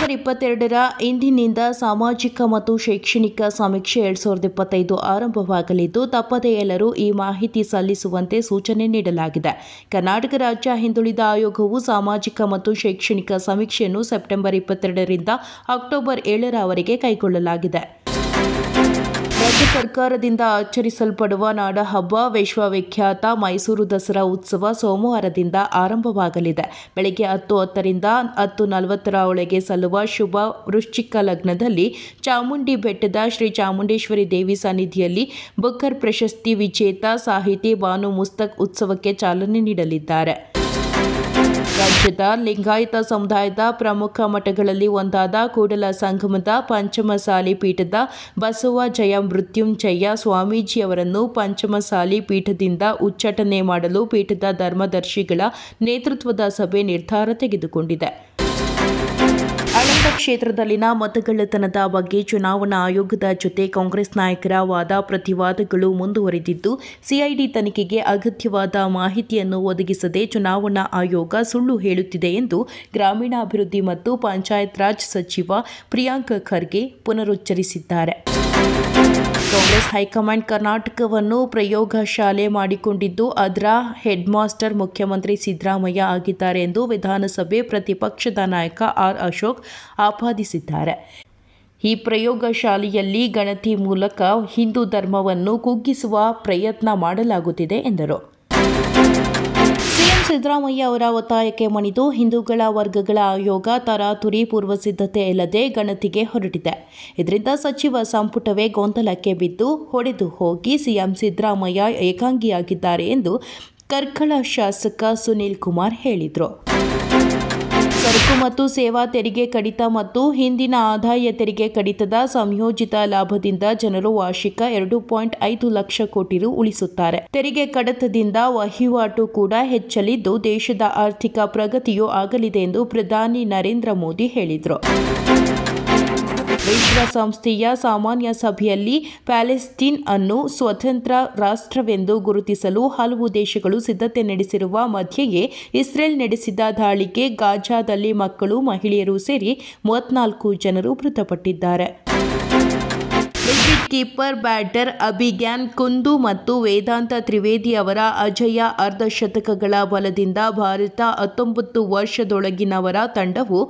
September 22ರ ಇಂದಿನಿಂದ ಸಾಮಾಜಿಕ ಮತ್ತು ಶೈಕ್ಷಣಿಕ ಸಮೀಕ್ಷೆ 2025 ಆರಂಭವಾಗಲಿದ್ದು ತಪ್ಪದೇ ಎಲ್ಲರೂ ಈ ಮಾಹಿತಿ ಸಲ್ಲಿಸುವಂತೆ ಸೂಚನೆ ನೀಡಲಾಗಿದೆ. ಕರ್ನಾಟಕ ರಾಜ್ಯ ಹಿಂದುಳಿದ ಆಯೋಗವು ಸಾಮಾಜಿಕ ಮತ್ತು ಶೈಕ್ಷಣಿಕ ಸಮೀಕ್ಷೆಯನ್ನು ಸೆಪ್ಟೆಂಬರ್ 22ರಿಂದ ಅಕ್ಟೋಬರ್ 7ರವರೆಗೆ ಕೈಗೊಳ್ಳಲಾಗಿದೆ. ರಾಜ್ಯ ಸರ್ಕಾರದಿಂದ ಆಚರಿಸಲ್ಪಡುವ ನಾಡಹಬ್ಬ ವಿಶ್ವವಿಖ್ಯಾತ ಮೈಸೂರು ದಸರಾ ಉತ್ಸವ ಸೋಮವಾರದಿಂದ ಆರಂಭವಾಗಲಿದೆ. ಬೆಳಗ್ಗೆ 10:10ರಿಂದ 10:40ರ ಒಳಗೆ ಸಲ್ಲುವ ಶುಭ ವೃಶ್ಚಿಕ ಲಗ್ನದಲ್ಲಿ ಚಾಮುಂಡಿ ಬೆಟ್ಟದ ಶ್ರೀ ಚಾಮುಂಡೇಶ್ವರಿ ದೇವಿ ಸನ್ನಿಧಿಯಲ್ಲಿ ಬುಕ್ಕರ್ ಪ್ರಶಸ್ತಿ ವಿಜೇತ ಸಾಹಿತಿ ಬಾನು ಮುಸ್ತಕ್ ಉತ್ಸವಕ್ಕೆ ಚಾಲನೆ ನೀಡಲಿದ್ದಾರೆ. ರಾಜ್ಯದ ಲಿಂಗಾಯತ ಸಮುದಾಯದ ಪ್ರಮುಖ ಮಠಗಳಲ್ಲಿ ಒಂದಾದ ಕೂಡಲ ಸಂಗಮದ ಪಂಚಮಸಾಲಿ ಪೀಠದ ಬಸವ ಜಯ ಮೃತ್ಯುಂಜಯ ಸ್ವಾಮೀಜಿಯವರನ್ನು ಪಂಚಮಸಾಲಿ ಪೀಠದಿಂದ ಉಚ್ಚಾಟನೆ ಮಾಡಲು ಪೀಠದ ಧರ್ಮದರ್ಶಿಗಳ ನೇತೃತ್ವದ ಸಭೆ ನಿರ್ಧಾರ ತೆಗೆದುಕೊಂಡಿದೆ. ಆಳಂದ ಕ್ಷೇತ್ರದಲ್ಲಿನ ಮತಗಳ್ಳತನದ ಬಗ್ಗೆ ಚುನಾವಣಾ ಆಯೋಗದ ಜೊತೆ ಕಾಂಗ್ರೆಸ್ ನಾಯಕರ ವಾದ ಪ್ರತಿವಾದಗಳು ಮುಂದುವರೆದಿದ್ದು, ಸಿಐಡಿ ತನಿಖೆಗೆ ಅಗತ್ಯವಾದ ಮಾಹಿತಿಯನ್ನು ಒದಗಿಸದೆ ಚುನಾವಣಾ ಆಯೋಗ ಸುಳ್ಳು ಹೇಳುತ್ತಿದೆ ಎಂದು ಗ್ರಾಮೀಣಾಭಿವೃದ್ಧಿ ಮತ್ತು ಪಂಚಾಯತ್ ರಾಜ್ ಸಚಿವ ಪ್ರಿಯಾಂಕ್ ಖರ್ಗೆ ಪುನರುಚ್ಚರಿಸಿದ್ದಾರೆ. ಕಾಂಗ್ರೆಸ್ ಹೈಕಮಾಂಡ್ ಕರ್ನಾಟಕವನ್ನು ಪ್ರಯೋಗ ಶಾಲೆ ಮಾಡಿಕೊಂಡಿದ್ದು, ಅದರ ಹೆಡ್ ಮಾಸ್ಟರ್ ಮುಖ್ಯಮಂತ್ರಿ ಸಿದ್ದರಾಮಯ್ಯ ಆಗಿದ್ದಾರೆ ಎಂದು ವಿಧಾನಸಭೆ ಪ್ರತಿಪಕ್ಷದ ನಾಯಕ ಆರ್ ಅಶೋಕ್ ಆಪಾದಿಸಿದ್ದಾರೆ. ಈ ಪ್ರಯೋಗ ಶಾಲೆಯಲ್ಲಿ ಗಣತಿ ಮೂಲಕ ಹಿಂದೂ ಧರ್ಮವನ್ನು ಕುಗ್ಗಿಸುವ ಪ್ರಯತ್ನ ಮಾಡಲಾಗುತ್ತಿದೆ ಎಂದರು. ಸಿಎಂ ಸಿದ್ದರಾಮಯ್ಯ ಅವರ ಒತ್ತಾಯಕ್ಕೆ ಮಣಿದು ಹಿಂದೂಗಳ ವರ್ಗಗಳ ಆಯೋಗ ತರಾತುರಿ ಪೂರ್ವಸಿದ್ಧತೆ ಇಲ್ಲದೆ ಗಣತಿಗೆ ಹೊರಟಿದೆ. ಇದರಿಂದ ಸಚಿವ ಸಂಪುಟವೇ ಗೊಂದಲಕ್ಕೆ ಬಿದ್ದು ಹೊಡೆದು ಹೋಗಿ ಸಿಎಂ ಸಿದ್ದರಾಮಯ್ಯ ಏಕಾಂಗಿಯಾಗಿದ್ದಾರೆ ಎಂದು ಕಾರ್ಕಳ ಶಾಸಕ ಸುನೀಲ್ ಕುಮಾರ್ ಹೇಳಿದರು. ಸರಕು ಮತ್ತು ಸೇವಾ ತೆರಿಗೆ ಕಡಿತ ಮತ್ತು ಹಿಂದಿನ ಆದಾಯ ತೆರಿಗೆ ಕಡಿತದ ಸಂಯೋಜಿತ ಲಾಭದಿಂದ ಜನರು ವಾರ್ಷಿಕ 2.5 ಲಕ್ಷ ಕೋಟಿ ರು ಉಳಿಸುತ್ತಾರೆ. ತೆರಿಗೆ ಕಡಿತದಿಂದ ವಹಿವಾಟು ಕೂಡ ಹೆಚ್ಚಲಿದ್ದು, ದೇಶದ ಆರ್ಥಿಕ ಪ್ರಗತಿಯೂ ಆಗಲಿದೆ ಎಂದು ಪ್ರಧಾನಿ ನರೇಂದ್ರ ಮೋದಿ ಹೇಳಿದರು. ವಿಶ್ವಸಂಸ್ಥೆಯ ಸಾಮಾನ್ಯ ಸಭೆಯಲ್ಲಿ ಪ್ಯಾಲೆಸ್ತೀನ್ ಅನ್ನು ಸ್ವತಂತ್ರ ರಾಷ್ಟ್ರವೆಂದು ಗುರುತಿಸಲು ಹಲವು ದೇಶಗಳು ಸಿದ್ಧತೆ ನಡೆಸಿರುವ ಮಧ್ಯೆಯೇ ಇಸ್ರೇಲ್ ನಡೆಸಿದ ದಾಳಿಗೆ ಗಾಜಾದಲ್ಲಿ ಮಕ್ಕಳು, ಮಹಿಳೆಯರು ಸೇರಿ 34 ಜನರು ಮೃತಪಟ್ಟಿದ್ದಾರೆ. ವಿಕೆಟ್ ಕೀಪರ್ ಬ್ಯಾಟರ್ ಅಭಿಗ್ಯಾನ್ ಕುಂದು ಮತ್ತು ವೇದಾಂತ ತ್ರಿವೇದಿ ಅವರ ಅಜೇಯ ಅರ್ಧಶತಕಗಳ ಬಲದಿಂದ ಭಾರತ 19 ವರ್ಷದೊಳಗಿನವರ ತಂಡವು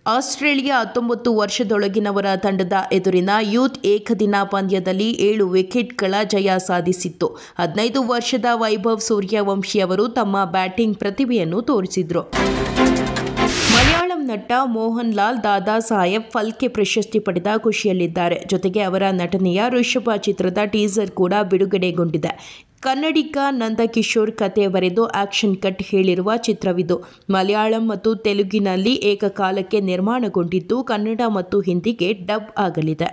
ಆಸ್ಟ್ರೇಲಿಯಾ 19 ವರ್ಷದೊಳಗಿನವರ ತಂಡದ ಎದುರಿನ ಯೂತ್ ಏಕದಿನ ಪಂದ್ಯದಲ್ಲಿ 7 ವಿಕೆಟ್ಗಳ ಜಯ ಸಾಧಿಸಿತ್ತು. 15 ವರ್ಷದ ವೈಭವ್ ಸೂರ್ಯವಂಶಿ ಅವರು ತಮ್ಮ ಬ್ಯಾಟಿಂಗ್ ಪ್ರತಿಭೆಯನ್ನು ತೋರಿಸಿದರು. ಮಲಯಾಳಂ ನಟ ಮೋಹನ್ ಲಾಲ್ ದಾದಾ ಸಾಹೇಬ್ ಫಾಲ್ಕೆ ಪ್ರಶಸ್ತಿ ಪಡೆದ ಖುಷಿಯಲ್ಲಿದ್ದಾರೆ. ಜೊತೆಗೆ ಅವರ ನಟನೆಯ ಋಷಭ ಚಿತ್ರದ ಟೀಸರ್ ಕೂಡ ಬಿಡುಗಡೆಗೊಂಡಿದೆ. ಕನ್ನಡಿಗ ನಂದಕಿಶೋರ್ ಕತೆ ಬರೆದು ಆಕ್ಷನ್ ಕಟ್ ಹೇಳಿರುವ ಚಿತ್ರವಿದು. ಮಲಯಾಳಂ ಮತ್ತು ತೆಲುಗಿನಲ್ಲಿ ಏಕಕಾಲಕ್ಕೆ ನಿರ್ಮಾಣಗೊಂಡಿದ್ದು, ಕನ್ನಡ ಮತ್ತು ಹಿಂದಿಗೆ ಡಬ್ ಆಗಲಿದೆ.